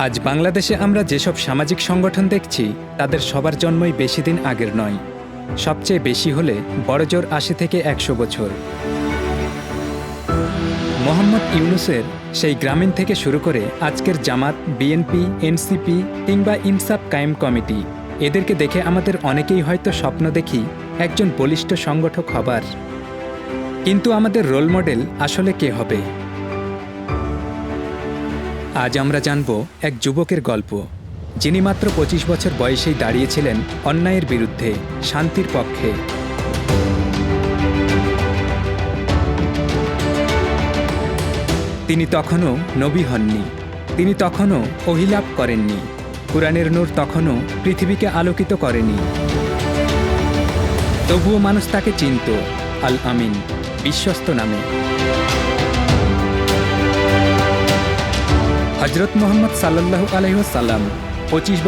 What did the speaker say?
আজ বাংলাদেশে আমরা যেসব সামাজিক সংগঠন দেখছি তাদের সবার জন্মই বেশি দিন আগের নয়। সবচেয়ে বেশি হলে বড়জোর ৮০ থেকে ১০০ বছর। মোহাম্মদ ইউনূসের সেই গ্রামীণ থেকে শুরু করে আজকের জামাত, বিএনপি, এনসিপি কিংবা ইনসাফ কায়েম কমিটি, এদেরকে দেখে আমাদের অনেকেই হয়তো স্বপ্ন দেখি একজন বলিষ্ঠ সংগঠক হবার। কিন্তু আমাদের রোল মডেল আসলে কে হবে? আজ আমরা জানব এক যুবকের গল্প, যিনি মাত্র ২৫ বছর বয়সেই দাঁড়িয়েছিলেন অন্যায়ের বিরুদ্ধে, শান্তির পক্ষে। তিনি তখনও নবী হননি, তিনি তখনও ওহী লাভ করেননি, কুরআনের নূর তখনও পৃথিবীকে আলোকিত করেনি। তবুও মানুষ তাকে চিনত আল আমিন, বিশ্বস্ত নামে। হযরত মুহাম্মদ সাল্লাল্লাহু আলাইহি ওয়াসাল্লাম ২৫ বছর